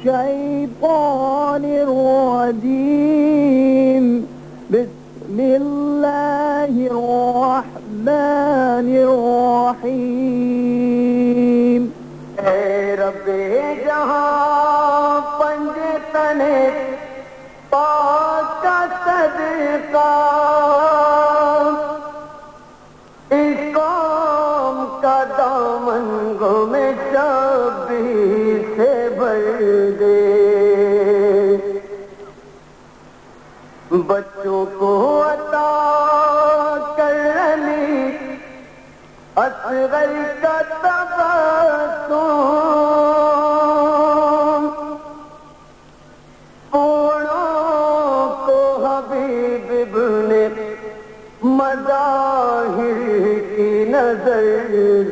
الشيطان الرجيم. بسم الله الرحمن الرحيم. اے رب جہاں پنج تنے پاک کا صدقہ، اس قوم کا دامن گم شبی سے بھر دے، بچوں کو عطا کر علی اصغر کا تبسم، پوڑوں کو حبیب ابن مظاہر کی نظر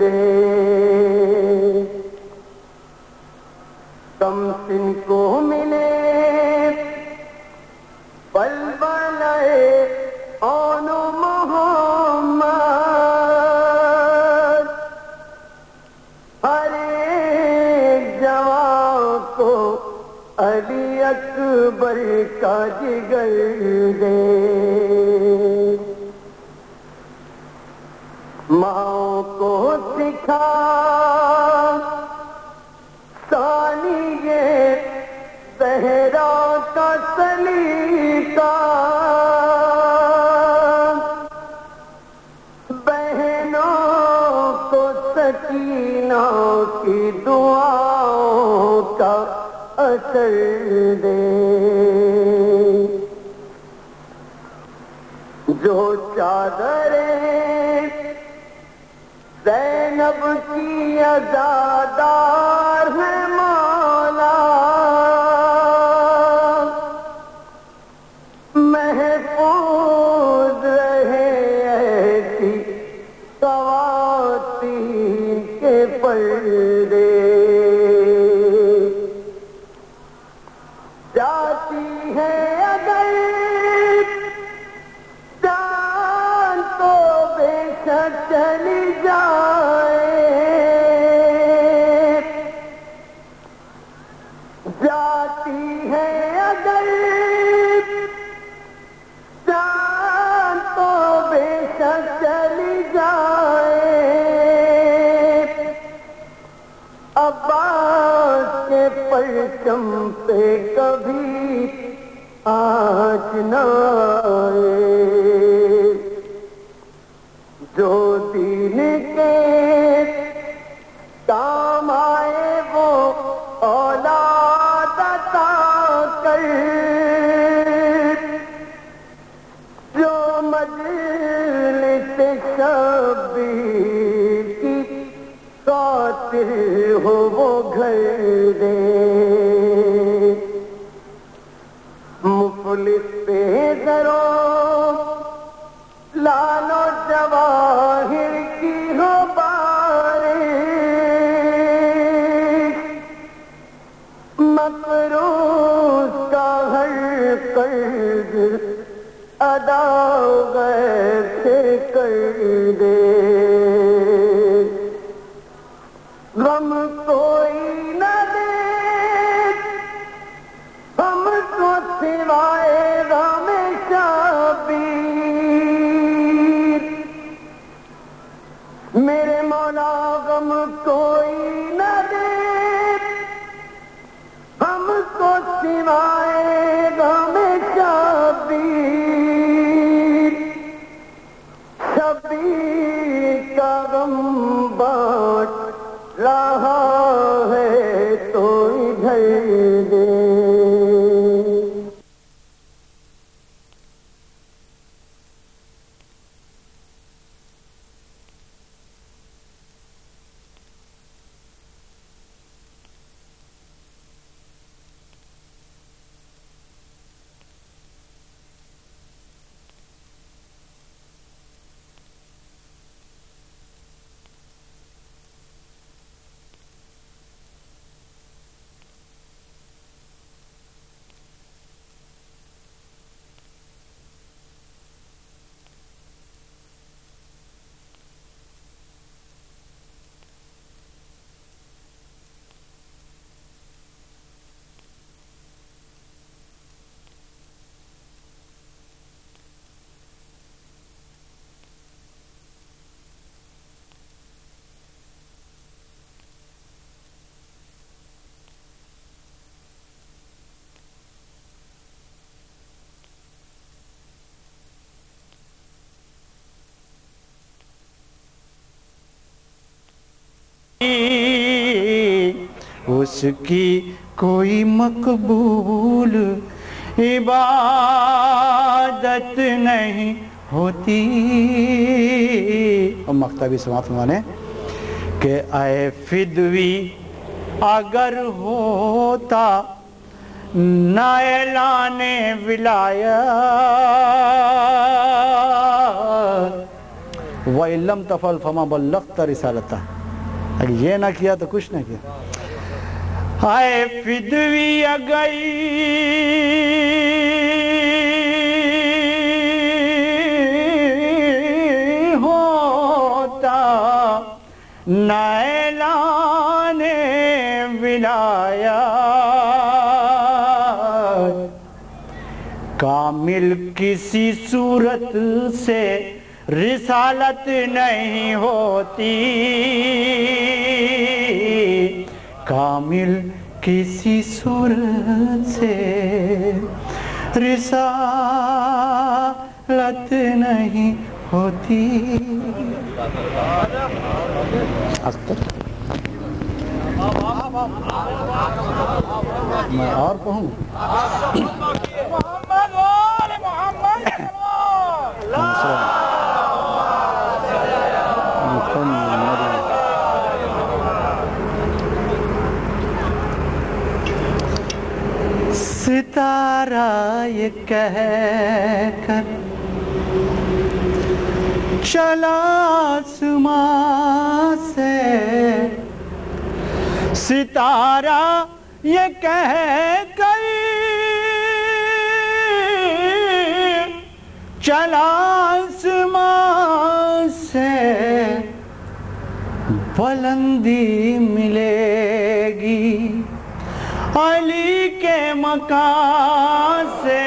دے، کم سن کو ملے بلبلے آن محمد، ہر ایک جوان کو علی اکبر کا جگر دے، ماں کو سکھا ثانیہ زہرا کا سلیقہ، بہنوں کو سکینہ کی دعاؤں کا اثر دے، جو چادریں زینب کی عزادار ہے مولا، محفوظ رہے ایسی خواتین کے پردے، جاتی ہے اگر جان تو بے شک چلی جائے، جاتی ہے اگر جان تو بے شک چلی جائے، عباس کے پرچم پہ کبھی آنچ نہ آئے، جو دین کے کام آئے وہ اولاد عطا کر، جو مجلس شبیر کی خاطر ہو وہ گھر دے، مفلس پہ ذرو لال و جواہر کی ہو بارش، مقروض کا ہر قرض ادا غیر سے کر دے، غم کوئی نہ دے ہم کو سوائے غم شبیر، میرے مولا غم کوئی نہ دے ہم کو سوائے غم شبیر، شبیر کا غم بانٹ رہا ہے تو ادھر دے۔ اس کی کوئی مقبول عبادت نہیں ہوتی. اور مقطع بھی سماعت فرمانے کہ اے فدوی اگر ہوتا نہ اعلان ولایت وَإِن لَمْ تَفْعَلْ فَمَا بَلَّغْتَ رِسَالَتَهُ، اگر یہ نہ کیا تو کچھ نہ کیا. اے فدوی اگر ہوتا نہ اعلان ولایت، کامل کسی صورت سے رسالت نہیں ہوتی، کامل کسی صورت سے رسالت نہیں ہوتی. میں اور کہوں ستارہ یہ کہہ کر چلا آسمان سے، ستارہ یہ کہہ کر چلا آسمان سے، بلندی ملے گی علی کے مقام سے،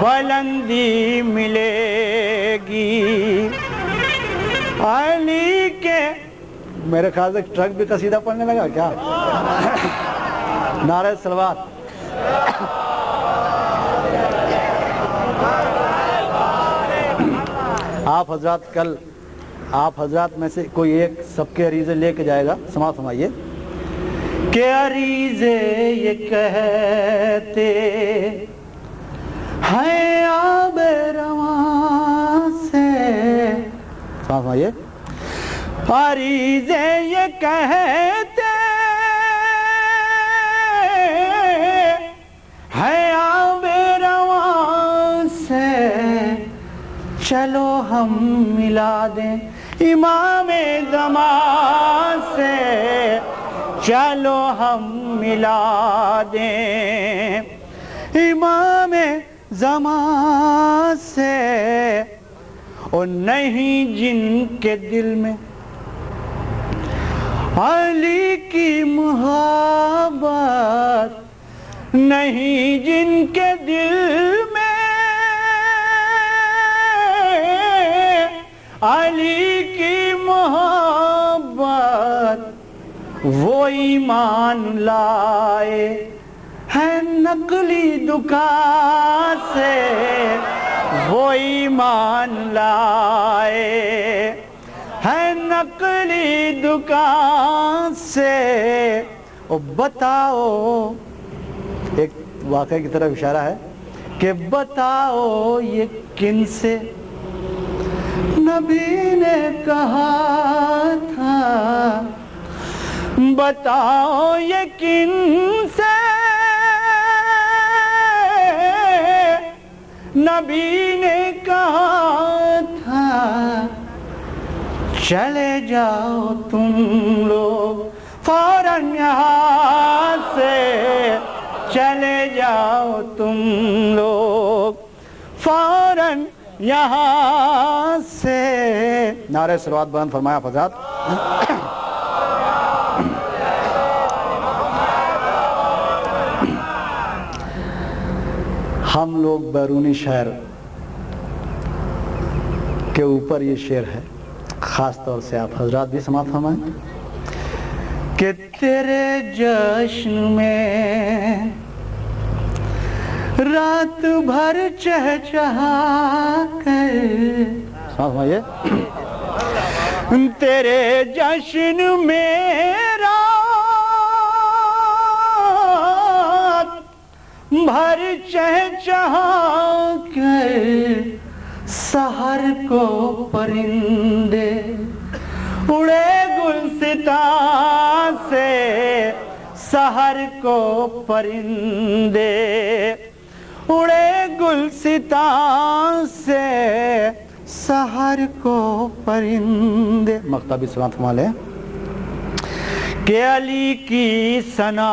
بلندی ملے گی علی کے. میرے خیال سے ٹرک بھی قصیدہ پڑھنے لگا کیا؟ نعرہ صلوات. آپ حضرات کل آپ حضرات میں سے کوئی ایک سب کے عریضے لے کے جائے گا. سماعت فرمائیے کہ عریضے یہ کہتے ہیں آب رواں سے. سماعت فرمائیے عریضے یہ کہتے ہیں آب رواں سے، چلو ہم ملا دیں امام زمان سے، چلو ہم ملا دیں امام زمان سے. اور نہیں جن کے دل میں علی کی محبت، نہیں جن کے دل میں علی کی محبت، وہ ایمان لائے ہیں نقلی دکان سے، وہ ایمان لائے ہیں نقلی دکان سے. اور بتاؤ، ایک واقعے کی طرف اشارہ ہے کہ بتاؤ یہ کن سے نبی نے کہا تھا، بتاؤ یہ کن سے نبی نے کہا تھا. چلے جاؤ تم لوگ فوراً یہاں سے، چلے جاؤ تم لوگ فوراً یہاں سے. نعرہ صلوات بلند فرمایا حضرات. ہم لوگ بیرونی شہر کے اوپر یہ شعر ہے، خاص طور سے آپ حضرات بھی سماعت فرمائیں کہ تیرے جشن میں رات بھر چہچہا کر، سماعت فرمائیے، تیرے جشن میں رات بھر چہچہا کر سحر کو پرندے اڑے گلستان سے سحر کو پرندے اڑے گلستان سے سحر کو پرندے. مقطع بھی سلام فرما لیں کہ علی کی ثنا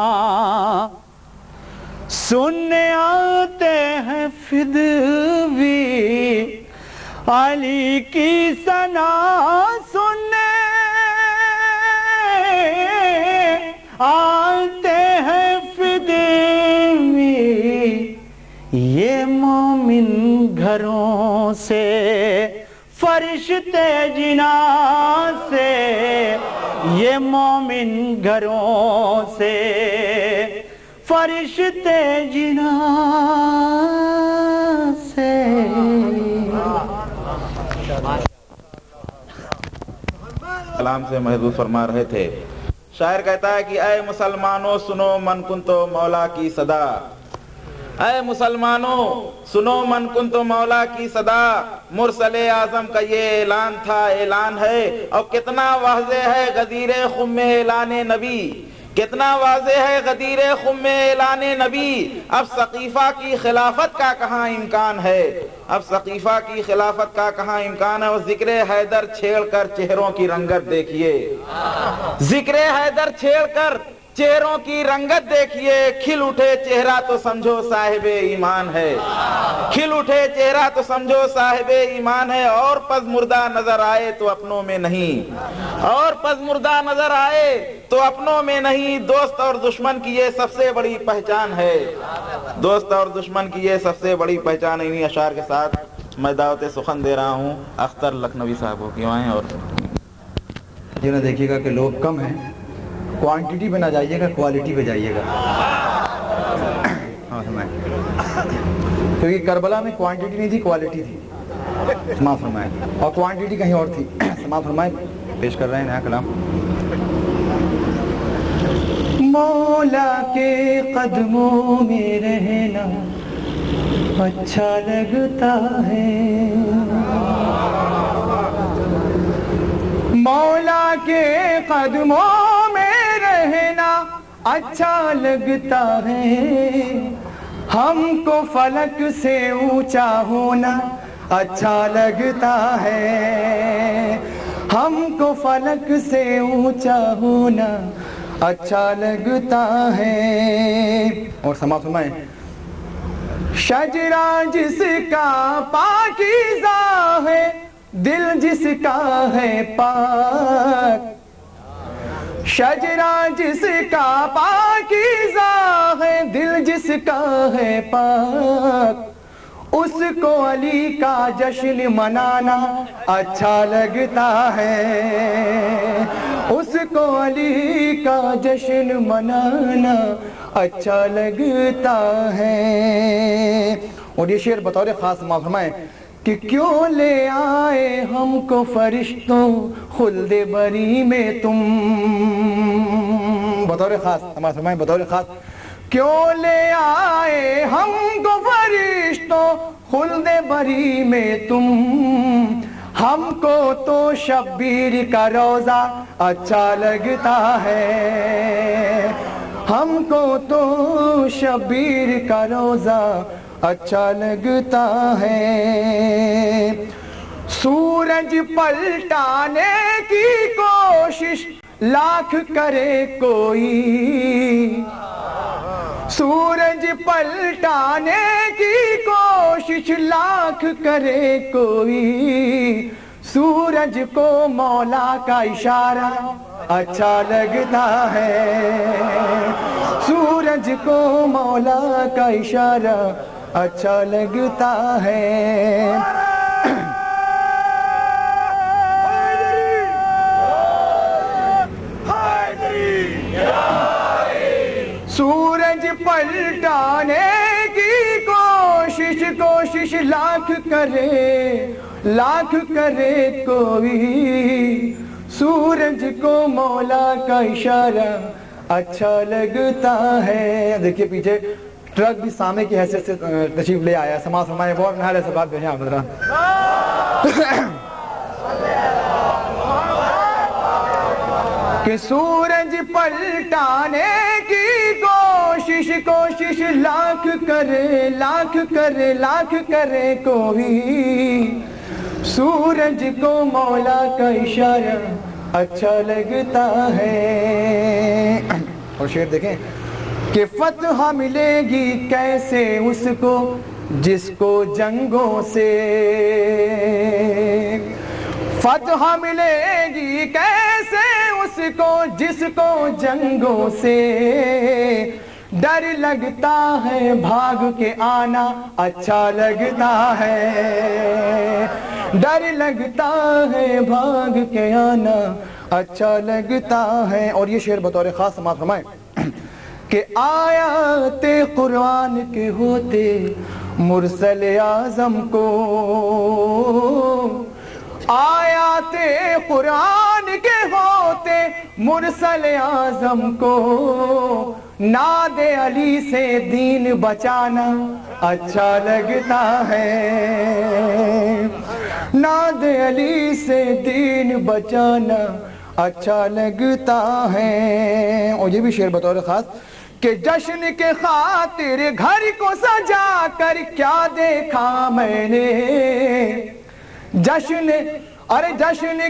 سننے آتے ہیں فدوی علی کی ثنا سننے آتے ہیں فدوی یہ مومن گھروں سے فرشتے جناں سے یہ مومن گھروں سے فرشتے جناں سے. کلام سے محظوظ فرما رہے تھے. شاعر کہتا ہے کہ اے مسلمانوں سنو من کنتو مولا کی صدا. اے مسلمانوں سنو من کنتو مولا کی صدا. مرسل اعظم کا یہ اعلان تھا، اعلان ہے، اور کتنا واضح ہے غدیر خم اعلان نبی. کتنا واضح ہے غدیر خم اعلان نبی. اب ثقیفہ کی خلافت کا کہاں امکان ہے؟ اب ثقیفہ کی خلافت کا کہاں امکان ہے؟ اور ذکر حیدر چھیڑ کر چہروں کی رنگت دیکھیے. ذکر حیدر چھیڑ کر چہروں کی رنگت دیکھیے. کھل اٹھے چہرہ تو سمجھو صاحب ایمان ہے. کھل اٹھے چہرہ تو سمجھو صاحب ایمان ہے. اور پس مردہ نظر آئے تو اپنوں میں نہیں. اور پس مردہ نظر آئے تو اپنوں میں نہیں. دوست اور دشمن کی یہ سب سے بڑی پہچان ہے. دوست اور دشمن کی یہ سب سے بڑی پہچان ہے. انہی اشعار کے ساتھ میں دعوت سخن دے رہا ہوں اختر لکھنوی صاحب کو. کیوں آئیں؟ اور یہ نہ دیکھیے گا کہ لوگ کم ہیں، کوانٹیٹی پہ نہ جائیے گا، کوالٹی پہ جائیے گا. کیونکہ کربلا میں کوانٹیٹی نہیں تھی، کوالٹی تھی. سماعت فرمائیں. اور کوانٹیٹی کہیں اور تھی. سماعت فرمائیں. پیش کر رہے ہیں نیا کلام. مولا کے قدموں میں رہنا اچھا لگتا ہے. مولا کے قدموں میں رہنا اچھا لگتا ہے. ہم کو فلک سے اونچا ہونا اچھا لگتا ہے. ہم کو فلک سے اونچا ہونا اچھا لگتا ہے. اور سماعت فرمائیں. شجرہ جس کا پاکیزہ ہے دل جس کا ہے پاک. شجرہ جس کا پاکیزہ ہے دل جس کا ہے پاک. اس کو علی کا جشن منانا اچھا لگتا ہے. اس کو علی کا جشن منانا اچھا لگتا ہے. اور یہ شعر بطور خاص سماعت فرمائیں کہ کیوں لے آئے ہم کو فرشتوں خلد بری میں تم. بطور خاص سماعت فرمائیں. بطور خاص کیوں لے آئے ہم کو فرشتوں خلد بری میں تم. ہم کو تو شبیر کا روزہ اچھا لگتا ہے. ہم کو تو شبیر کا روزہ اچھا لگتا ہے. سورج پلٹانے کی کوشش لاکھ کرے کوئی. سورج پلٹانے کی کوشش لاکھ کرے کوئی. سورج کو مولا کا اشارہ اچھا لگتا ہے. سورج کو مولا کا اشارہ اچھا لگتا ہے. سورج پلٹانے کی کوشش لاکھ کرے کوئی. سورج کو مولا کا اشارہ اچھا لگتا ہے. دیکھیے پیچھے ٹرک بھی سامنے کی حیثیت سے تشریف لے آیا. سماعت فرمائے بہت نہارے سے بات بھیجیں آپ حضرات. کہ سورج پلٹانے کی کوشش لاکھ کرے کوئی, سورج کو مولا کا اشارہ اچھا لگتا ہے. اور شعر دیکھیں کہ فتح ملے گی کیسے اس کو جس کو جنگوں سے, فتح ملے گی کیسے اس کو جس کو جنگوں سے, ڈر لگتا ہے بھاگ کے آنا اچھا لگتا ہے, ڈر لگتا ہے بھاگ کے آنا اچھا لگتا ہے. اور یہ شعر بطور خاص سماعت فرمائیں کہ آیات قرآن کے ہوتے مرسل اعظم کو, آیات قرآن کے ہوتے مرسل اعظم کو, ناد علی سے دین بچانا اچھا لگتا ہے, ناد علی سے دین بچانا اچھا لگتا ہے. اور یہ بھی شعر بطور خاص کہ جشن کے خاطر گھر کو سجا کر کیا دیکھا میں نے, جشن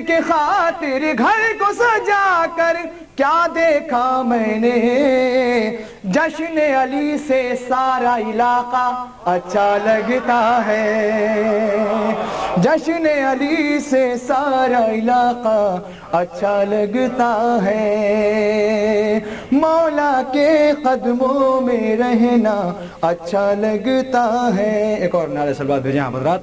کے خاطر گھر کو سجا کر کیا دیکھا میں نے, جشن علی سے سارا علاقہ اچھا لگتا ہے, جشن علی سے سارا علاقہ اچھا لگتا ہے. مولا کے قدموں میں رہنا اچھا لگتا ہے. ایک اور نعرہ صلوات بھیجیں آپ حضرات.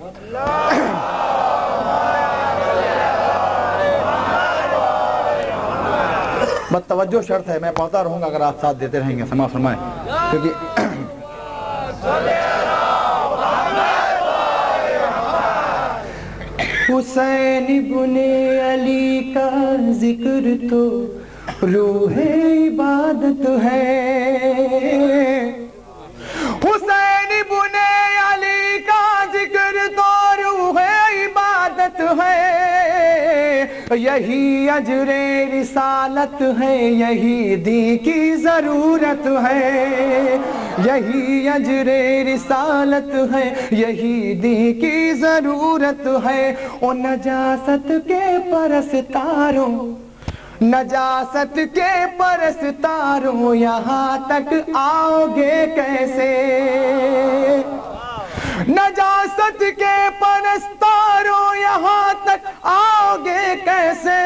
بس توجہ شرط ہے, میں پڑھتا رہوں گا اگر آپ ساتھ دیتے رہیں گے. سماعت فرمائیں کیونکہ حسین بن علی کا ذکر تو روح عبادت ہے, حسین بن علی کا ذکر تو روح عبادت ہے, یہی اجر رسالت ہے, یہی دین کی ضرورت ہے, یہی اجر رسالت ہے, یہی دین کی ضرورت ہے. اور نجاست کے پرستاروں, نجاست کے پرستاروں یہاں تک آؤ گے کیسے, نجاست کے پرستاروں یہاں تک آؤ گے کیسے.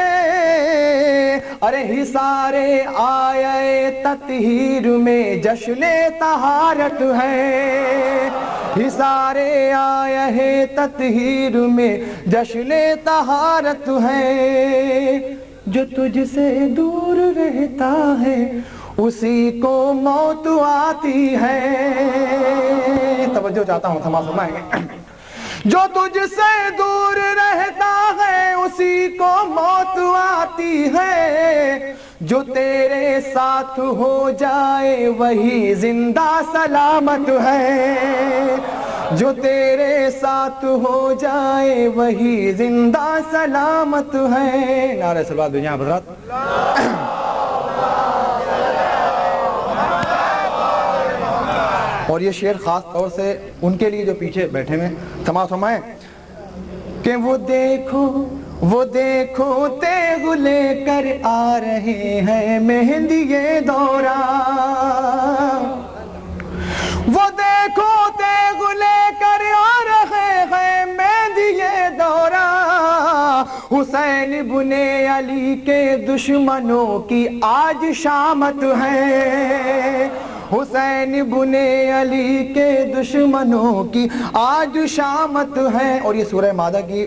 ارے حصار آیے تطہیر میں جشن طہارت ہے, حصار آیے تطہیر میں جشن طہارت ہے. جو تجھ سے دور رہتا ہے اسی کو موت آتی ہے. توجہ چاہتا ہوں, سماعت فرمائیں. جو تجھ سے دور رہتا ہے اسی کو موت آتی ہے, جو تیرے ساتھ ہو جائے وہی زندہ سلامت ہے, جو تیرے ساتھ ہو جائے وہی زندہ سلامت ہے. نعرہ صلوات بھیجیں آپ حضرات. اور یہ شعر خاص طور سے ان کے لیے جو پیچھے بیٹھے ہیں. سماعت فرمائیں کہ وہ دیکھو تیغ لے کر آ رہے ہیں مہندی دورہ, وہ دیکھو تیغ لے کر آ رہے ہیں مہندی دورہ. حسین بن علی کے دشمنوں کی آج شامت ہے, حسین بن علی کے دشمنوں کی آج شامت ہے. اور یہ سورہ مائدہ کی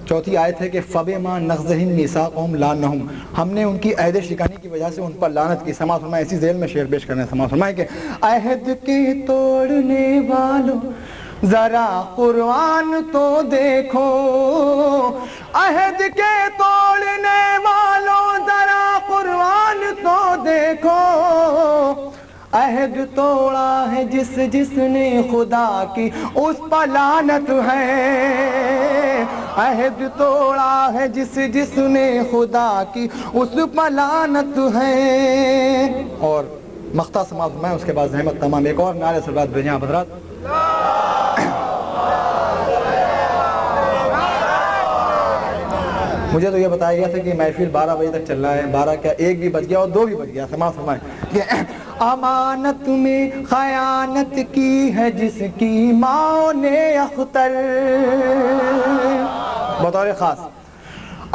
چوتھی آیت ہے کہ فَبِمَا نَقْضِهِمْ مِيثَاقَهُمْ لَعَنَّهُمْ, ہم نے ان کی عہد شکنی کی وجہ سے ان پر لعنت کی. سماعت فرمائیں, اسی ذیل میں شعر پیش کرنے ہیں. سماعت فرمائیں کہ عہد کے توڑنے والوں ذرا قرآن تو دیکھو, عہد کے توڑنے والوں ذرا قرآن تو دیکھو, عہد توڑا ہے جس نے خدا کی اس پر لعنت ہے، عہد توڑا ہے جس نے خدا کی اس پر لعنت ہے۔ اور مقطع سماعت میں اس کے بعد زحمت تمام ایک اور نعرے صلوات بھیجیں آپ حضرات۔ مجھے تو یہ بتایا گیا تھا کہ محفل 12 بجے تک چل رہا ہے، 12 کیا 1 بھی بج گیا اور 2 بھی بج گیا۔ سماعت فرمائیں کہ امانت میں خیانت کی ہے جس کی ماں نے اختر، بطور خاص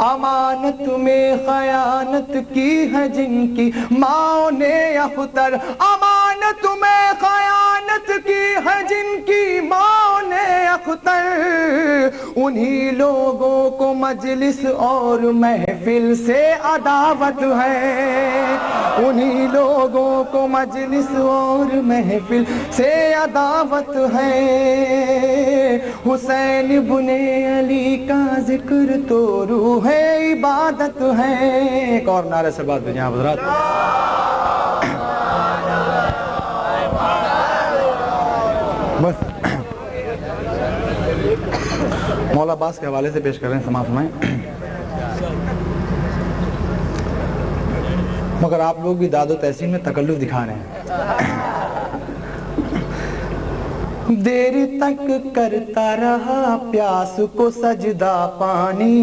امانت میں خیانت کی ہے جن کی ماں نے اختر، امانت میں خیانت کی ہے جن کی ماں نے اختر، انہی لوگوں کو مجلس اور محفل سے عداوت ہے، انہی لوگوں کو مجلس اور محفل سے عداوت ہے۔ حسین بن علی کا ذکر تو روح عبادت ہے۔ ایک اور نعرے سے بات بھیجیں آپ حضرات۔ بس مولا عباس کے حوالے سے پیش کر رہے ہیں، سماعت فرمائیں۔ مگر آپ لوگ بھی داد و تحسین میں تکلف دکھا رہے ہیں۔ دیر تک کرتا رہا پیاس کو سجدہ پانی،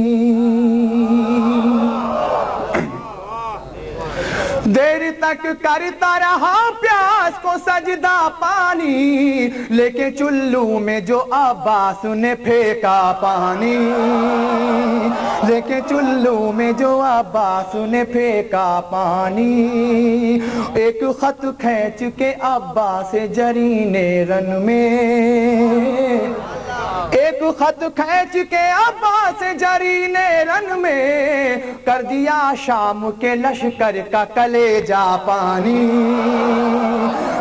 دیر تک کرتا رہا پیاس کو سجدہ پانی، لیکن چلو میں جو عباس نے پھینکا پانی، لیکن چلو میں جو عباس نے پھینکا پانی، ایک خط کھینچ کے عباس جرین رن میں، ایک خط کھینچ کے عباس جرین رن میں، کر دیا شام کے لشکر کا کلیجہ پانی،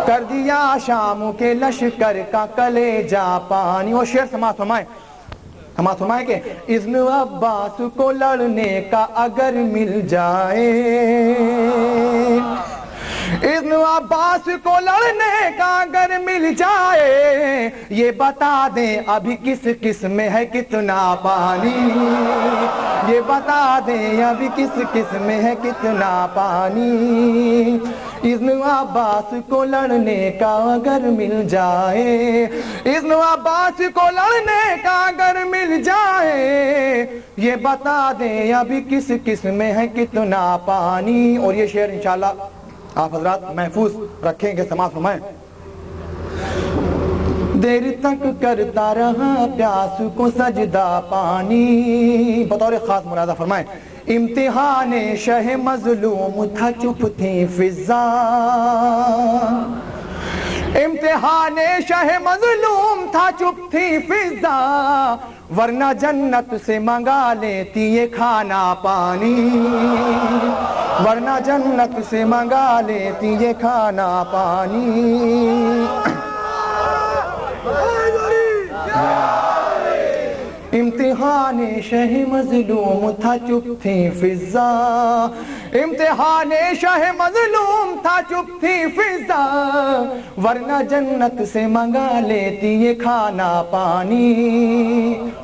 کر دیا شام کے لشکر کا کلیجہ پانی۔ اور شعر سماعت فرمائیں، سماعت فرمائیں کہ اذن عباس کو لڑنے کا اگر مل جائے، اذن عباس کو لڑنے کا اگر مل جائے، یہ بتا دیں ابھی کس کس میں ہے کتنا پانی، یہ بتا دیں ابھی کس کس میں ہے کتنا پانی، اذن عباس کو لڑنے کا اگر مل جائے، اذن عباس کو لڑنے کا اگر مل جائے، یہ بتا دیں ابھی کس کس میں ہے کتنا پانی۔ اور یہ شعر انشاءاللہ آپ حضرات محفوظ رکھیں گے، سماعت فرمائیں۔ دیر تک کرتا رہا پیاس کو سجدہ پانی، بطور خاص ملاحظہ فرمائیں۔ امتحان شہ مظلوم تھا چپ تھی فضا، امتحان شہ مظلوم تھا چپ تھی فضا، ورنہ جنت سے منگا لیتی یہ کھانا پانی، ورنہ جنت سے منگا لیتی یہ کھانا پانی۔ امتحان شہ مظلوم تھا چپ تھی فضا، امتحان شہ مظلوم تھا چپ تھی فضا، ورنہ جنت سے منگا لیتی یہ کھانا پانی۔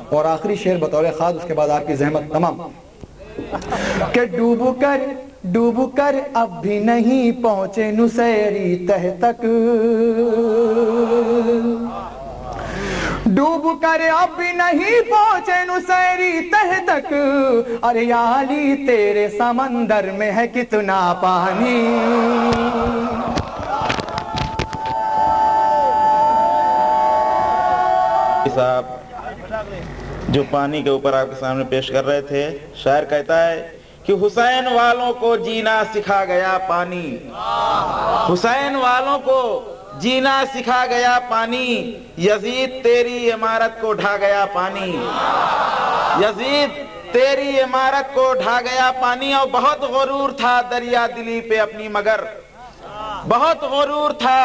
اور آخری شعر بطور خاص، اس کے بعد آپ کی زحمت تمام، کہ ڈوب کر اب بھی نہیں پہنچے نصیری تہ تک، ڈوب کر اب بھی نہیں پہنچے نصیری تہ تک، ارے یا علی تیرے سمندر میں ہے کتنا پانی۔ صاحب جو پانی کے اوپر آپ کے سامنے پیش کر رہے تھے، شاعر کہتا ہے کہ حسین والوں کو جینا سکھا گیا پانی، حسین والوں کو جینا سکھا گیا پانی، یزید تیری عمارت کو ڈھا گیا پانی، یزید تیری عمارت کو ڈھا گیا پانی۔ اور بہت غرور تھا دریا دلی پہ اپنی مگر، بہت غرور تھا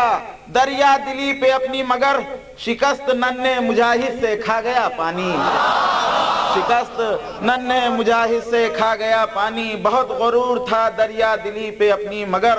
دریا دلی پہ اپنی مگر، شکست ننھے مجاہد سے کھا گیا پانی، شکست ننھے مجاہد سے کھا گیا پانی، بہت غرور تھا دریا دلی پہ اپنی مگر،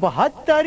72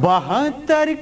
72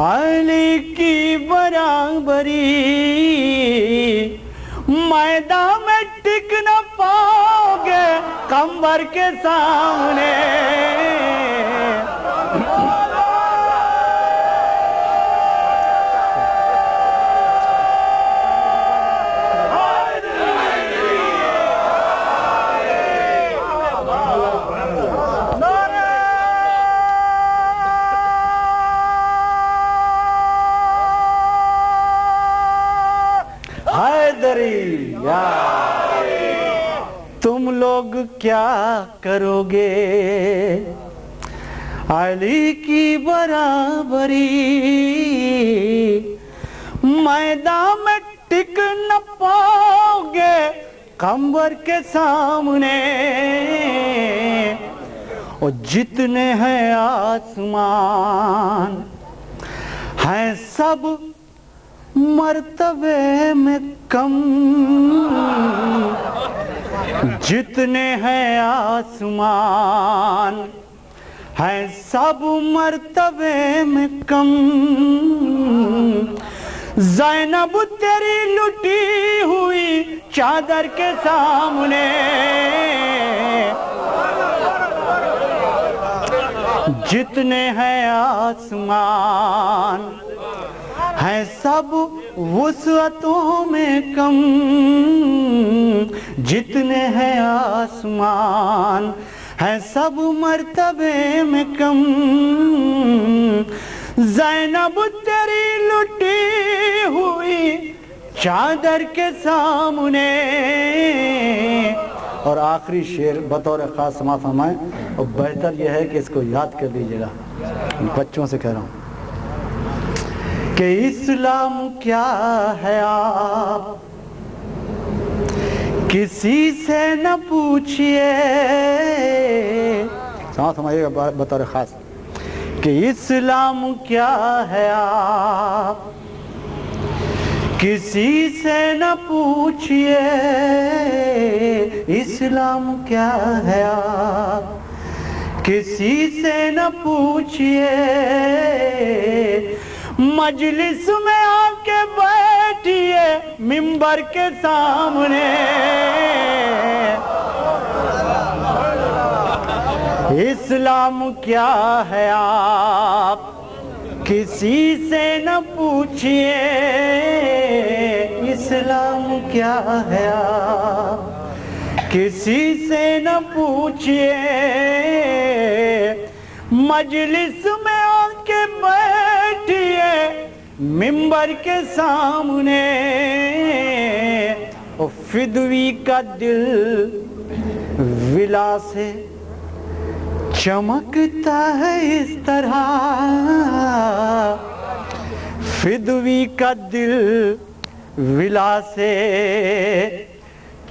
علی کی برابری میدان میں ٹک نہ پاؤ گے قمر کے سامنے. حیدری تم لوگ کیا کرو گے علی کی برابری میدان میں ٹک نہ پاؤ گے قمر کے سامنے. اور جتنے ہیں آسمان ہیں سب مرتبے میں کم. جتنے ہیں آسمان ہیں سب مرتبے میں کم. زینب تیری لٹی ہوئی چادر کے سامنے جتنے ہیں آسمان ہیں سب وسعتوں میں کم. جتنے ہیں آسمان ہیں سب مرتبے میں کم. زینب تیری لٹی ہوئی چادر کے سامنے. اور آخری شعر بطور خاص سماعت فرمائیں، اور بہتر یہ ہے کہ اس کو یاد کر لیجیے گا، بچوں سے کہہ رہا ہوں کہ اسلام کیا ہے آپ کسی سے نہ پوچھئے. سماعت فرمائیے گا بطور خاص کہ اسلام کیا ہے آپ کسی سے نہ پوچھئے. اسلام کیا ہے آپ کسی سے نہ پوچھئے. مجلس میں آ کے بیٹھئے منبر کے سامنے. اسلام کیا ہے آپ کسی سے نہ پوچھئے. اسلام کیا ہے آپ کسی سے نہ پوچھئے. مجلس میں آ کے بیٹھئے منبر کے سامنے. اور فدوی کا دل ولا سے چمکتا ہے اس طرح. فدوی کا دل ولا سے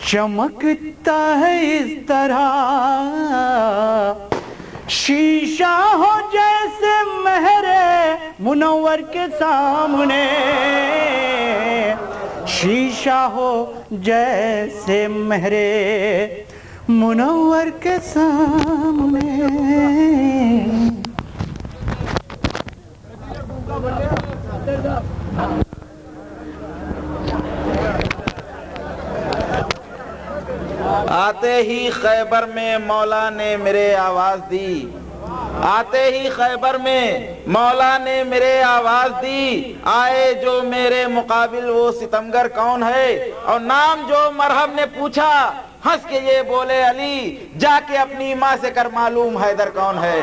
چمکتا ہے اس طرح. شیشہ ہو جیسے مہر منور کے سامنے. شیشہ ہو جیسے مہر منور کے سامنے. آتے ہی خیبر میں مولا نے میرے آواز دی. آتے ہی خیبر میں مولا نے میرے آواز دی. آئے جو میرے مقابل وہ ستمگر کون ہے. اور نام جو مرحب نے پوچھا ہنس کے یہ بولے علی. جا کے اپنی ماں سے کر معلوم حیدر کون ہے.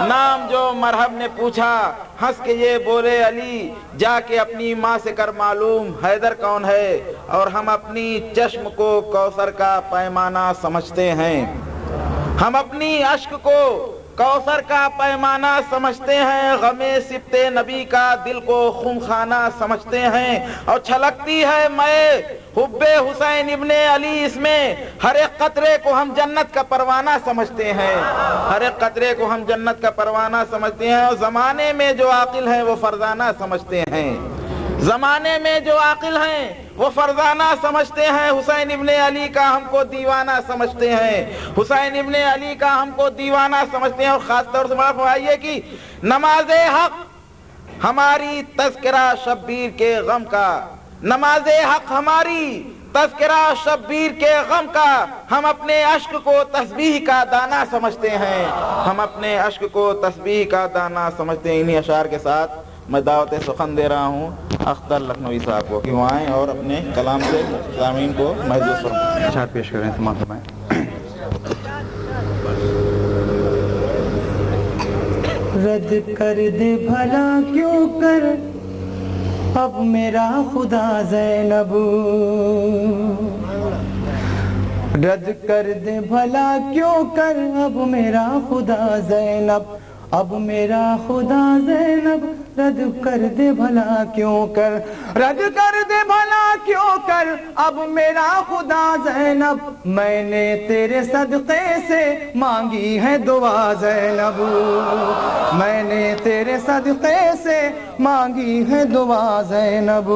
نام جو مرحب نے پوچھا ہنس کے یہ بولے علی. جا کے اپنی ماں سے کر معلوم حیدر کون ہے. اور ہم اپنی چشم کو کوثر کا پیمانہ سمجھتے ہیں. ہم اپنی اشک کو کوثر کا پیمانہ سمجھتے ہیں. غم سبط نبی کا دل کو خونخانہ سمجھتے ہیں. اور چھلکتی ہے میں حب حسین ابن علی اس میں. ہر ایک قطرے کو ہم جنت کا پروانہ سمجھتے ہیں. ہر ایک قطرے کو ہم جنت کا پروانہ سمجھتے ہیں. اور زمانے میں جو عاقل ہیں وہ فرزانہ سمجھتے ہیں. زمانے میں جو عاقل ہیں وہ فرزانہ سمجھتے ہیں حسین ابن علی کا ہم کو دیوانہ سمجھتے ہیں، حسین ابن علی کا ہم کو دیوانہ سمجھتے ہیں۔ اور خاص طور سے معاف فرمائیے کہ نماز حق ہماری تذکرہ شبیر کے غم کا، نماز حق ہماری تذکرہ شبیر کے غم کا، ہم اپنے اشک کو تسبیح کا دانہ سمجھتے ہیں، ہم اپنے اشک کو تسبیح کا دانہ سمجھتے ہیں۔ انہی اشعار کے ساتھ میں دعوت سخن دے رہا ہوں اختر لکھنوی صاحب کو کہ وہ آئیں اور اپنے کلام سے سامعین کو محظوظ فرمائیں۔ اشعار پیش کریں، سماعت فرمائیں۔ رد کر دے بھلا کیوں کر اب میرا خدا زینب، رد کر دے بھلا کیوں کر اب میرا خدا زینب، اب میرا خدا زینب رد کر دے بھلا کیوں کر، رد کر دے بھلا کیوں کر اب میرا خدا زینب، میں نے تیرے صدقے سے مانگی ہے دعا زینب، میں نے تیرے صدقے سے مانگی ہے دعا زینب۔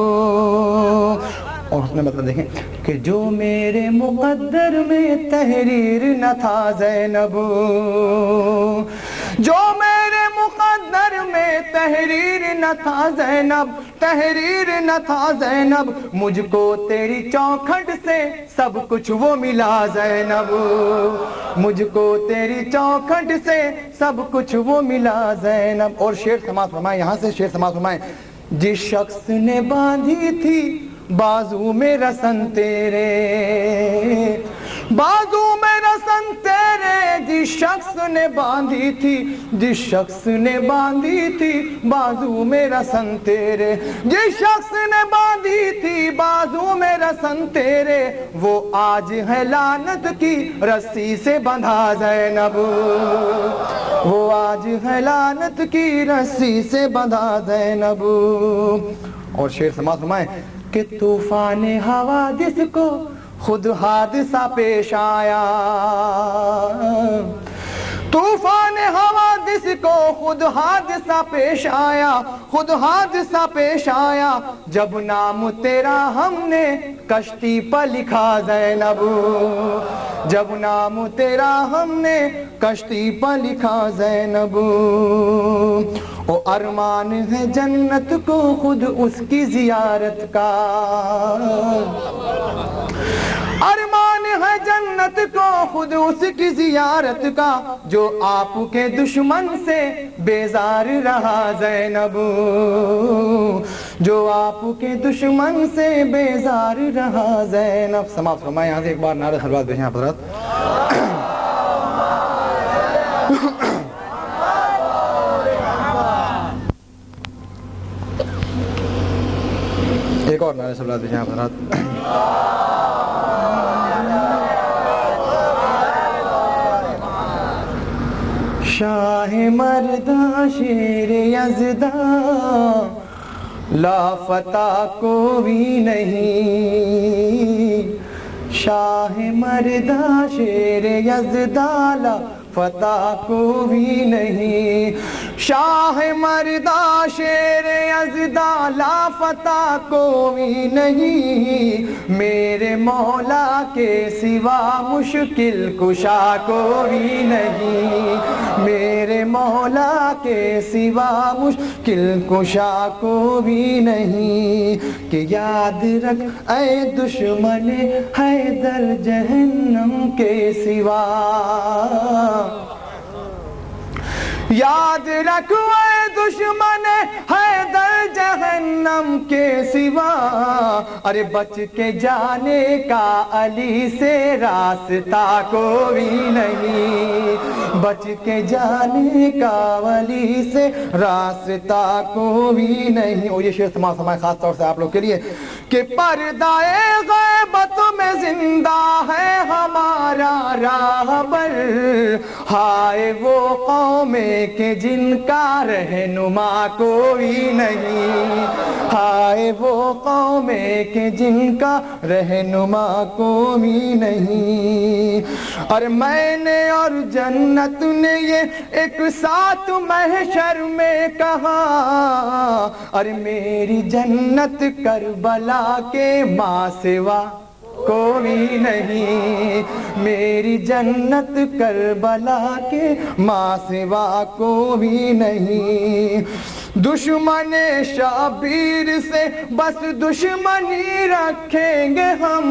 اور اس میں مطلب دیکھیں کہ جو میرے مقدر میں تحریر نہ تھا زینب، جو میرے مقدر میں تحریر نہ تھا زینب، تحریر نہ تھا زینب، مجھ کو تیری چوکھٹ سے سب کچھ وہ ملا زینب، مجھ کو تیری چوکھٹ سے سب کچھ وہ ملا زینب۔ اور شعر سماعت فرمائیں، یہاں سے شعر سماعت فرمائیں۔ جس شخص نے باندھی تھی بازو میں رسن تیرے، بازو میں رسن تیرے، جس شخص نے باندھی تھی، جس شخص نے باندھی تھی بازو میں رسن تیرے، جس شخص نے باندھی تھی بازو میں رسن تیرے، وہ آج ہے لعنت کی رسی سے بندھا زینب، وہ آج ہے لعنت کی رسی سے بندھا زینب۔ اور شعر سماعت فرمائیں کہ طوفان حوادث کو خود حادثہ پیش آیا، طوفان حوادث کو خود حادثہ پیش آیا، خود حادثہ پیش آیا، جب نام تیرا ہم نے کشتی پر لکھا زینب، جب نام تیرا ہم نے کشتی پر لکھا زینب۔ او ارمان ہے جنت کو خود اس کی زیارت کا، ارمان ہے جنت کو خود اس کی زیارت کا، جو آپ کے دشمن سے بیزار رہا زینب، جو آپ کے دشمن سے بیزار رہا زینب۔ سماعت فرمائیں، یہاں سے ایک بار نعرہ خلوات بھیجیں حضرات۔ ایک اور نعرہ خلوات بھیجیں حضرات۔ شاہ مردہ شیر یزداں لافتہ کوئی نہیں، شاہ مردہ شیر یزداں لافتہ کوئی نہیں، شاہ مردہ شیر یزداں لافتہ کوئی نہیں، میرے مولا کے سوا مشکل کشا کوئی نہیں، میرے مولا کے سوا مشکل کشا کوئی نہیں۔ کہ یاد رکھ اے دشمن حیدر جہنم کے سوا، یاد رکھ اے دشمن حیدر جہنم کے سوا، ارے بچ کے جانے کا علی سے راستہ کوئی نہیں، بچ کے جانے کا علی سے راستہ کوئی نہیں۔ اور یہ شعر سماعت فرمائیں خاص طور سے آپ لوگ کے لیے کہ پردہ غیبت میں زندہ ہے ہمارا راہبر، ہائے وہ قومیں کہ جن کا رہنما کوئی نہیں، ہائے وہ قومیں کہ جن کا رہنما کوئی نہیں. اور میں نے اور جنت نے یہ ایک ساتھ محشر میں کہا، اور میری جنت کربلا کے ماں سوا کوئی نہیں، میری جنت کربلا کے ماں سوا کوئی نہیں. دشمن شبیر سے بس دشمنی رکھیں گے ہم،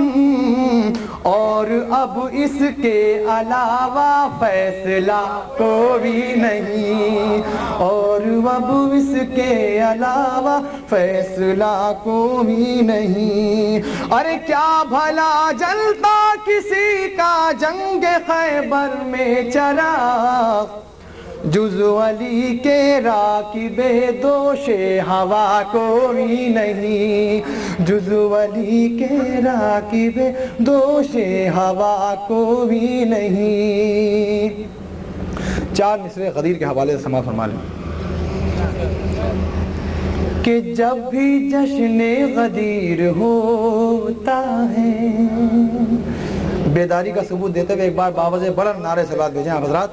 اور اب اس کے علاوہ فیصلہ کوئی نہیں، اور اب اس کے علاوہ فیصلہ کوئی نہیں. ارے کیا بھلا جلتا کسی کا جنگ خیبر میں چراغ، جز علی کے راکب دوش ہوا کوئی نہیں، جز علی کے راکب دوش ہوا کوئی نہیں. 4 مصرے غدیر کے حوالے سے سماعت فرما لیں کہ جب بھی جشن غدیر ہوتا ہے. بیداری کا ثبوت دیتے ہوئے ایک بار باوجہ بلند نعرے سے بات بھیجیں آپ حضرات.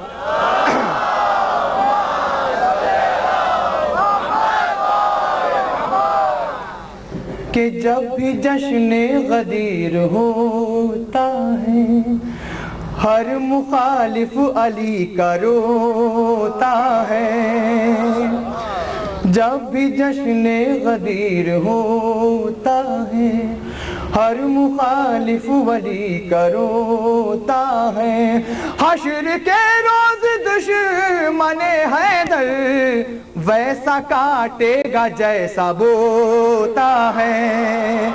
کہ جب بھی جشن غدیر ہوتا ہے ہر مخالف علی کا روتا ہے. جب بھی جشن غدیر ہوتا ہے ہر مخالف ولی کا روتا ہے. حشر کے روز دشمن حیدر ویسا کاٹے گا جیسا بوتا ہے،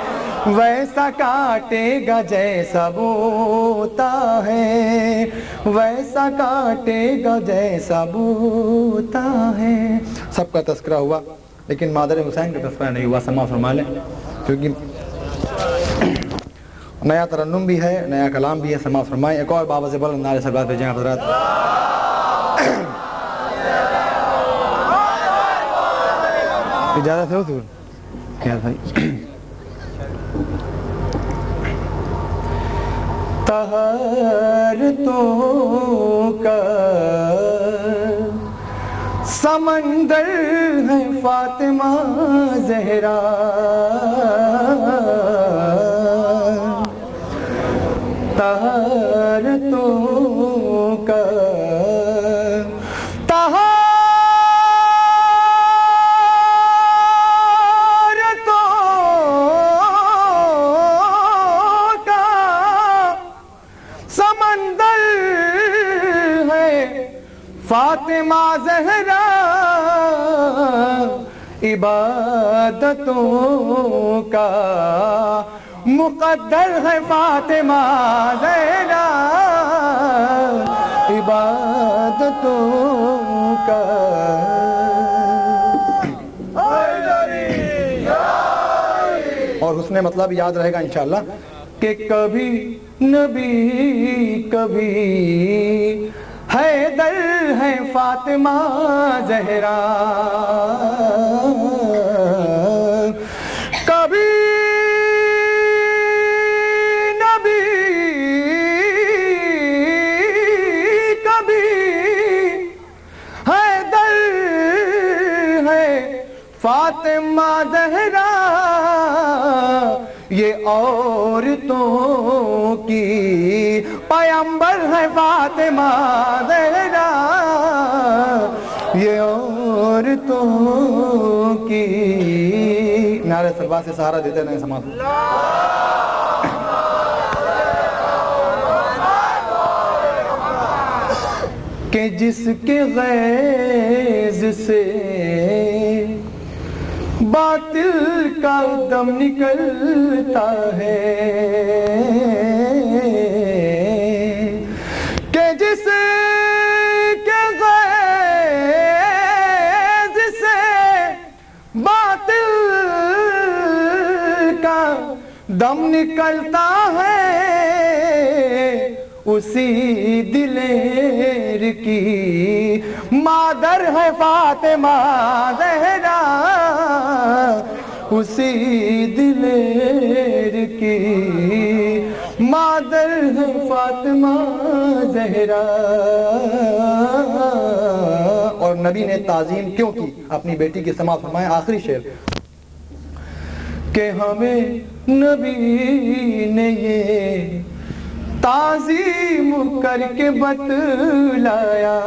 ویسا کاٹے گا جیسا بوتا ہے، ویسا کاٹے گا جیسا بوتا ہے. سب کا تذکرہ ہوا لیکن مادر حسین کا تذکرہ نہیں ہوا. سماع فرما لیں کیونکہ نیا ترنم بھی ہے، نیا کلام بھی ہے. سماع فرمائیں. ایک اور بابا سے بلند نعرے سے بات بھیجیں حضرات. اجازت ہے حضور؟ کیا بھائی؟ طہارتوں کا سمندر ہے فاطمہ زہرا، طہارتوں کا فاطمہ زہرا، عبادتوں کا مقدر ہے فاطمہ زہرا، عبادتوں کا. اور حسن مطلب یاد رہے گا انشاءاللہ کہ کبھی نبی کبھی حیدر ہے فاطمہ زہرا، کبھی نبی کبھی حیدر ہے فاطمہ زہرا. یہ عورتوں کی پیمبر ہے فاطمہ زہرا، یہ عورتوں کی. نعرہ صلوات سے سہارا دیتے رہیں سماعت. کہ جس کے غیظ سے باطل کا دم نکلتا ہے، کہ جس کے غیظ سے باطل کا دم نکلتا ہے، اسی دلیر کی مادر ہے فاطمہ زہرا، اسی دلیر کی مادر ہے فاطمہ زہرا. اور نبی نے تعظیم کیوں کی اپنی بیٹی کی؟ سماعت فرمائیں آخری شعر کہ ہمیں نبی نے یہ تعظیم کر کے بتلایا.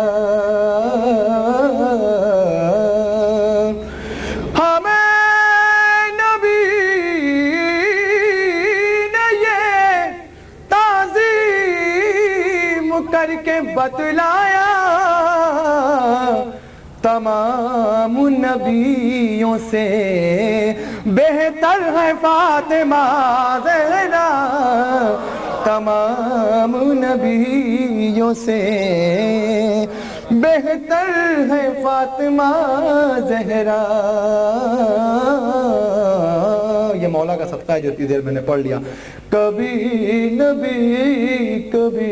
ہمیں نبی نے یہ تعظیم کر کے بتلایا. تمام نبیوں سے بہتر ہے فاطمہ زہرا. تمام نبیوں سے بہتر ہے فاطمہ زہرا. یہ مولا کا صدقہ ہے جو اتنی دیر میں نے پڑھ لیا. کبھی نبی کبھی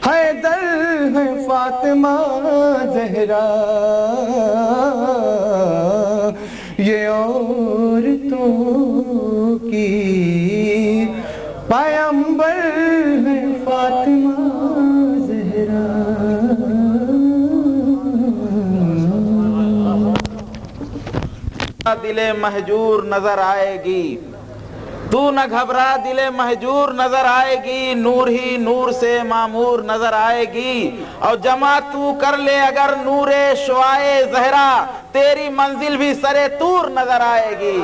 حیدر ہے فاطمہ زہرا. یہ عورتوں کی پیمبر ہے فاطمہ زہرا. دل مہجور نظر آئے گی، تو نہ گھبرا دل مہجور نظر آئے گی. نور ہی نور سے معمور نظر آئے گی. اور جمع تو کر لے اگر نور شعائے زہرا، تیری منزل بھی سرے طور نظر آئے گی.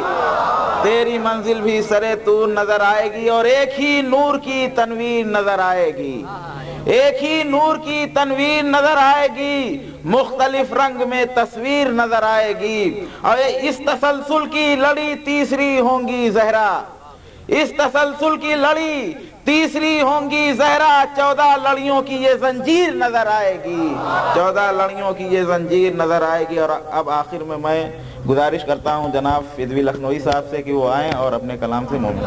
تیری منزل بھی سرے طور نظر آئے گی. اور ایک ہی نور کی تنویر نظر آئے گی. ایک ہی نور کی تنویر نظر آئے گی. مختلف رنگ میں تصویر نظر آئے گی. اور اس تسلسل کی لڑی تیسری ہوں گی زہرا. اس تسلسل کی لڑی تیسری ہوں گی زہرا. 14 لڑیوں کی یہ زنجیر نظر آئے گی. 14 لڑیوں کی یہ زنجیر نظر آئے گی. اور اب آخر میں گزارش کرتا ہوں جناب فدوی لکھنوئی صاحب سے کہ وہ آئیں اور اپنے کلام سے مومن.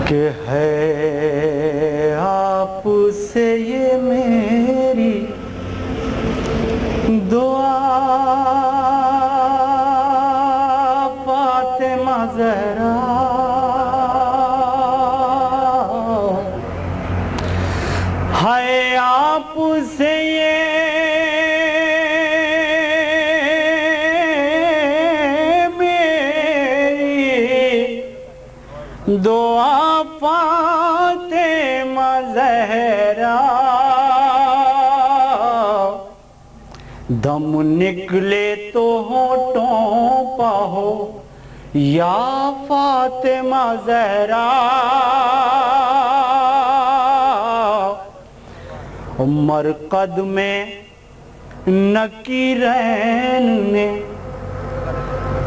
کہ ہے آپ سے یہ میری دعا فاطمہ زہرا. ہے آپ سے یہ میری دعا فاطمہ زہرا. دم نکلے تو ہونٹوں پہ ہو یا فاطمہ زہرا. مرقد میں نکیرین نے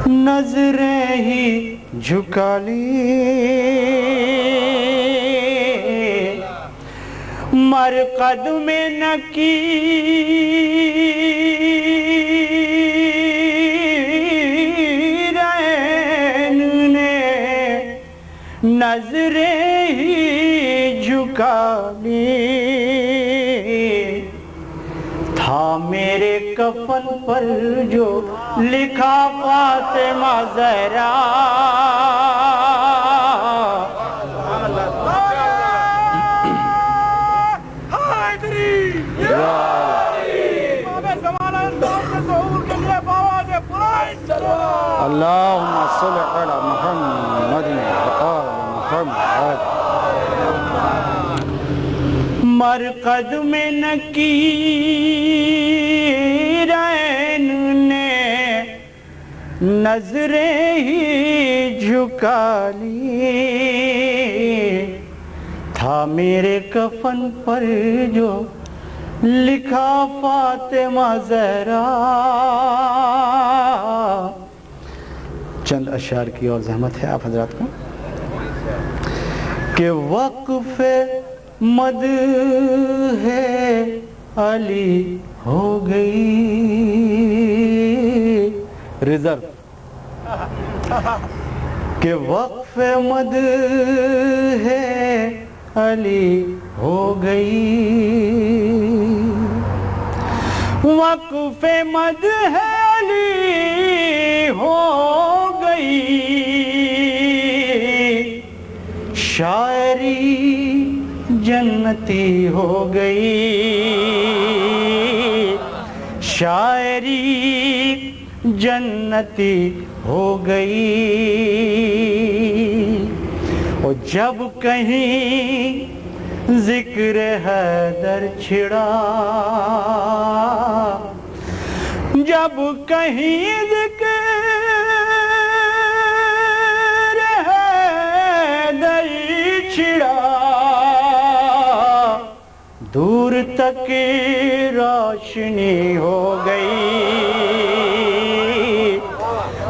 نظریں ہی جھکا لی. مرقد میں نکیرین نے نظریں ہی جھکا لی. تھا میرے کفن پر جو لکھا فاطمہ زہرا. اللہم صل علی محمد وآل محمد. مرقد میں نکیرین نے نظریں ہی جھکا لی. تھا میرے کفن پر جو لکھا فاطمہ زہرا. چند اشعار کی اور زحمت ہے آپ حضرات کو کہ وقف مد ہے علی ہو گئی. ریزرو کہ وقف مد ہے علی ہو گئی. وقف مدح علی ہو گئی، شاعری جنتی ہو گئی، شاعری جنتی ہو گئی۔ اور جب کہیں ذکر حیدر چھڑا، جب کہیں ذکر حیدر چھڑا، دور تک روشنی ہو گئی،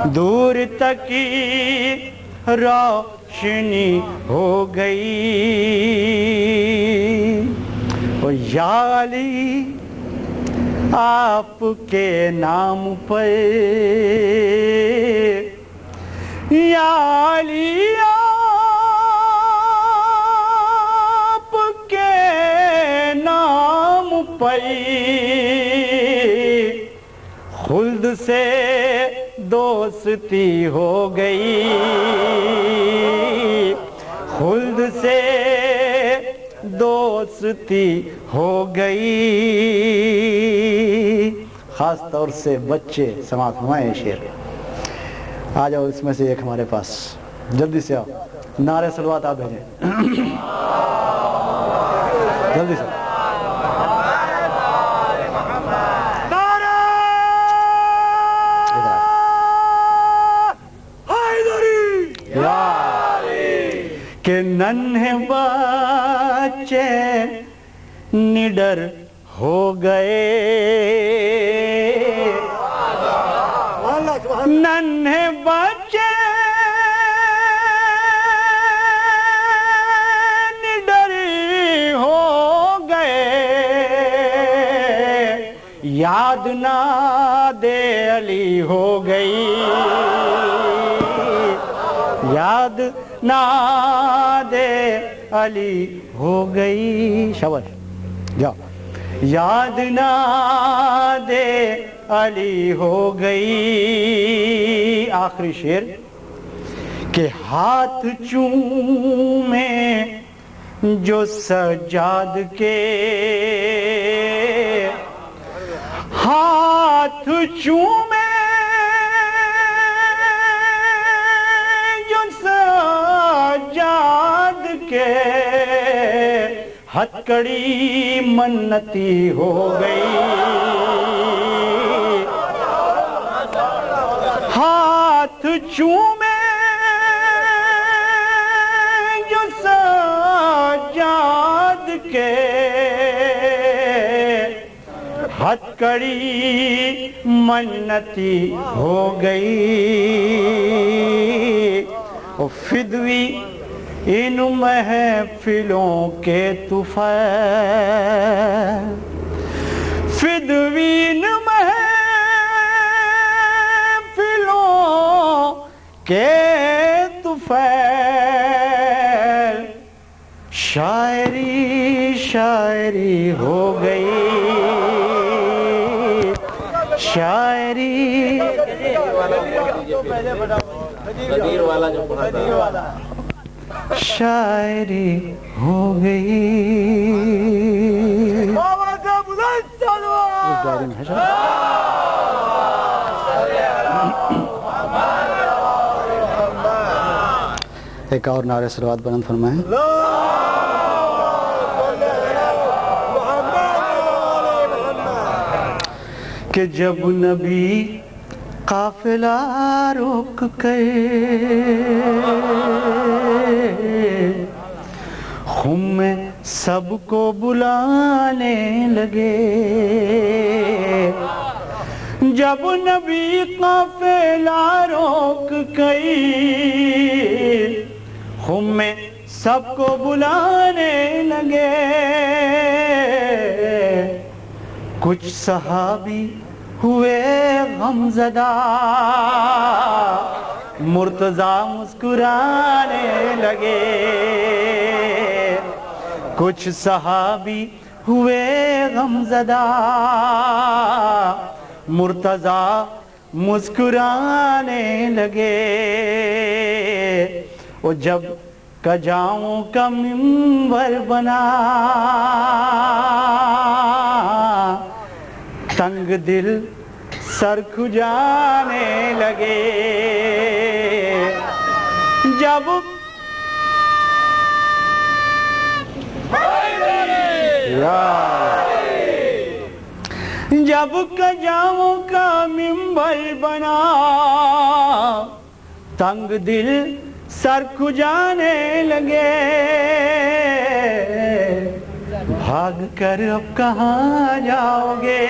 دور تک روشنی ہو گئی۔ اور یا علی آپ کے نام پر، یا علی آپ کے نام پر، خلد سے دوستی ہو گئی، خلد سے دوستی ہو گئی۔ خاص طور سے بچے سماعت فرمائیں شعر۔ آ جاؤ اس میں سے ایک ہمارے پاس، جلدی سے آؤ، نعرے صلوات آپ بھیجیں جلدی سے۔ کہ ننھے بچے نڈر ہو گئے، ننھے بچے نڈر ہو گئے، یاد نہ دے علی ہو گئی، یاد ناد علی ہو گئی۔ شاباش، جاؤ۔ یاد ناد علی ہو گئی۔ آخری شعر کہ ہاتھ چومے جو سجاد کے، ہاتھ چومے کے، ہتکڑی منتی ہو گئی، ہاتھ چومے جو سجاد کے، ہتکڑی منتی ہو گئی۔ اور فدوی ان محفلوں کے طفیل، فدوی ان محفلوں کے طفیل، شاعری شاعری ہو گئی، شاعری شاعری ہو گئی۔ ایک اور نعرے صلوات بلند فرمائیں۔ کہ جب نبی قافلہ روک کر خم میں سب کو بلانے لگے، جب نبی قافلہ روک کر خم میں سب کو بلانے لگے، کچھ صحابی ہوئے غمزدہ، مرتضیٰ مسکرانے لگے، کچھ صحابی ہوئے غمزدہ، مرتضی مسکرانے لگے، وہ جب کجاؤں کا منبر بنا، تنگ دل سر کھجانے لگے، جب کجاؤں کا منبر بنا، تنگ دل سر کھجانے لگے، بھاگ کر اب کہاں جاؤ گے،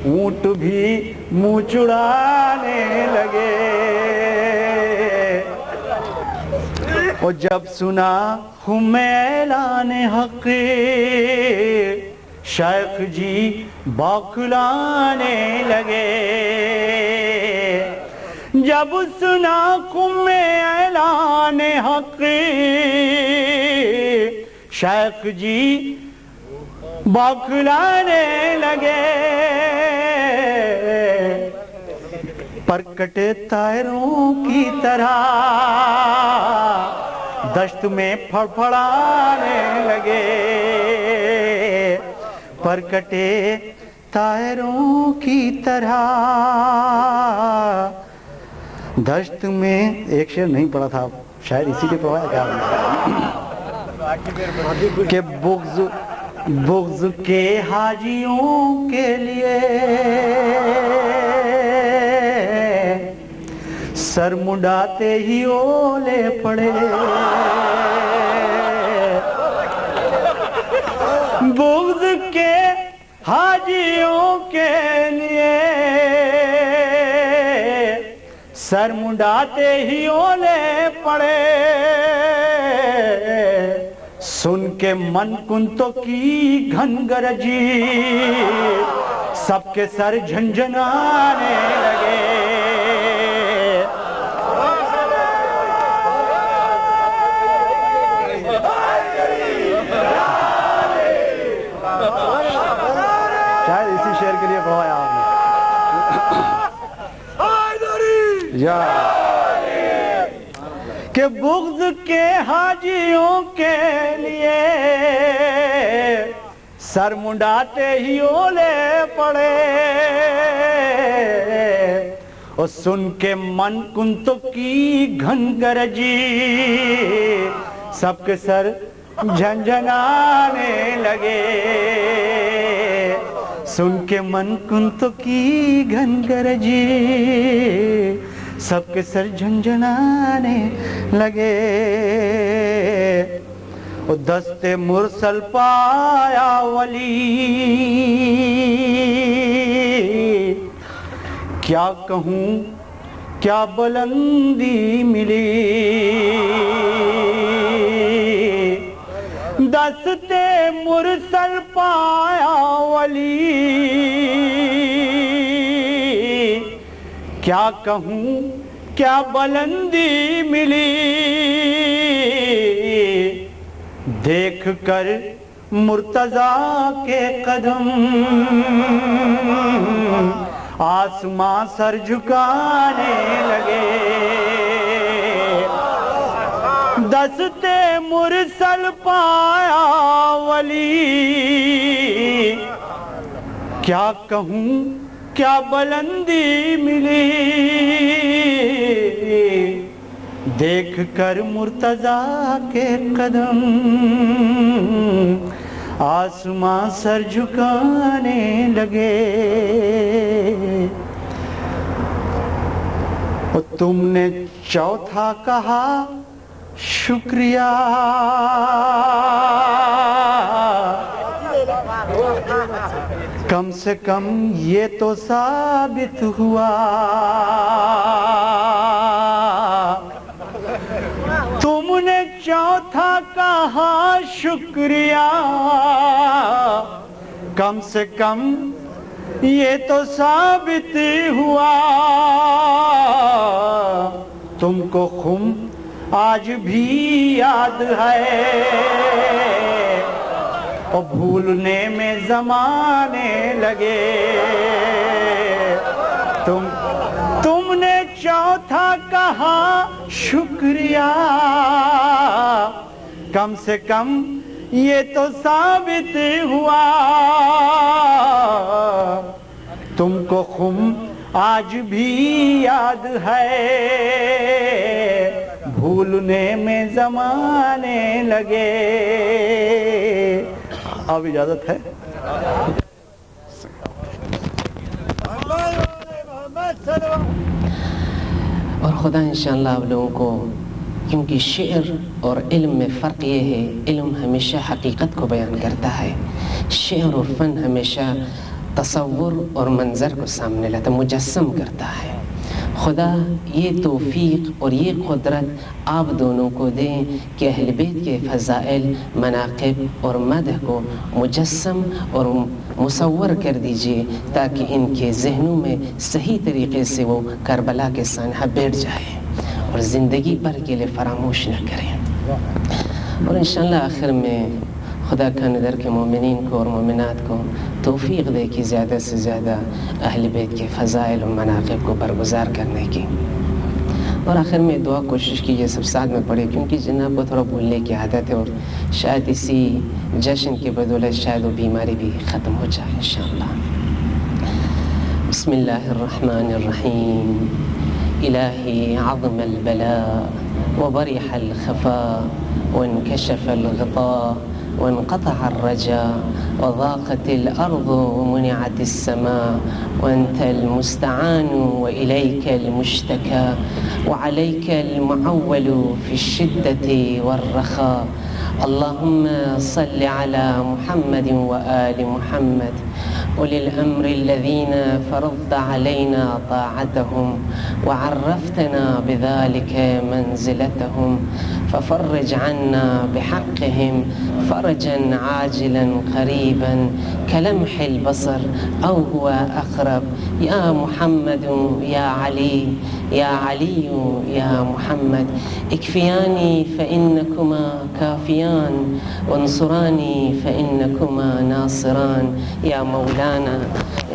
اونٹ بھی منہ چڑانے لگے، اور جب سنا ہم اعلان حق، شیخ جی بوکھلانے لگے، جب سنا ہم اعلان حق، شیخ جی بوکھلانے لگے، پرکٹے طائروں کی طرح دشت میں پھڑپھڑانے لگے، پرکٹے طائروں کی طرح دشت میں، ایک شعر نہیں پڑھا تھا شاید اسی لیے پڑھا کیا کہ بغض کے حاجیوں کے لیے سر منڈاتے ہی اولے پڑے، بغض کے حاجیوں کے لیے سر منڈاتے ہی اولے پڑے، سن کے من کنتوں کی گھن گرجی، سب کے سر جھنجھنانے لگے، شاید اسی شعر کے لیے پڑھوایا آپ نے کہ بغض کے حاجیوں کے لیے سر منڈاتے ہی اولے پڑے، اور سن کے من کنتوں کی گھن گرجی، سب کے سر جھنجھنانے لگے، سن کے من کنتوں کی گھن گرجی، سب کے سر جھنجھنانے لگے، اور دست مرسل پایا ولی، کیا کہوں کیا بلندی ملی، دست مرسل پایا ولی، کیا کہوں کیا بلندی ملی، دیکھ کر مرتضیٰ کے قدم، آسمان سر جھکانے لگے، دست مرسل پایا ولی، کیا کہوں کیا بلندی ملی، دیکھ کر مرتضیٰ کے قدم، آسمان سر جھکانے لگے، اور تم نے چوتھا کہا شکریہ، کم سے کم یہ تو ثابت ہوا، تم نے چوتھا کہا شکریہ، کم سے کم یہ تو ثابت ہوا، تم کو خم آج بھی یاد ہے، اور بھولنے میں زمانے لگے. تم نے چوتھا کہا شکریہ, کم سے کم یہ تو ثابت ہوا تم کو خم آج بھی یاد ہے, بھولنے میں زمانے لگے. اب اجازت ہے. اور خدا انشاءاللہ آپ لوگوں کو, کیونکہ شعر اور علم میں فرق یہ ہے, علم ہمیشہ حقیقت کو بیان کرتا ہے, شعر اور فن ہمیشہ تصور اور منظر کو سامنے لاتا, مجسم کرتا ہے. خدا یہ توفیق اور یہ قدرت آپ دونوں کو دیں کہ اہل بیت کے فضائل, مناقب اور مدح کو مجسم اور مصور کر دیجئے, تاکہ ان کے ذہنوں میں صحیح طریقے سے وہ کربلا کے سانحہ بیٹھ جائے اور زندگی بھر کے لیے فراموش نہ کریں. اور انشاءاللہ آخر میں خدا کا نظر کے مومنین کو اور مومنات کو توفیق دے کہ زیادہ سے زیادہ اہل بیت کے فضائل و مناقب کو برگزار کرنے کی. اور آخر میں دعا کوشش کیجیے سب ساتھ میں پڑھے, کیونکہ جناب کو تھوڑا بھولنے کی عادت ہے, اور شاید اسی جشن کے بدولت شاید وہ بیماری بھی ختم ہو جائے انشاءاللہ. بسم اللہ الرحمن الرحیم. الہی عظم البلاء وبرح الخفاء وانكشف الغطاء وانقطع الرجاء وضاقت الأرض ومنعت السماء وأنت المستعان وإليك المشتكى وعليك المعول في الشدة والرخاء. اللهم صل على محمد وآل محمد أولي الأمر الذين فرضت علينا طاعتهم وعرفتنا بذلك منزلتهم, ففرج عنا بحقهم فرجا عاجلا قريبا كلمح البصر أو هو أقرب. يا محمد يا علي يا علي يا محمد, اكفياني فإنكما كافيان وانصراني فإنكما ناصران. يا مولانا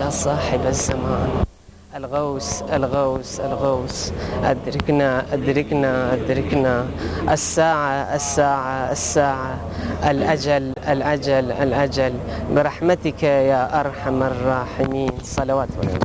يا صاحب الزمان, الغوث الغوث الغوث, أدركنا أدركنا أدركنا, الساعة الساعة الساعة, الأجل الأجل الأجل, برحمتك يا أرحم الراحمين. صلوات ونعم.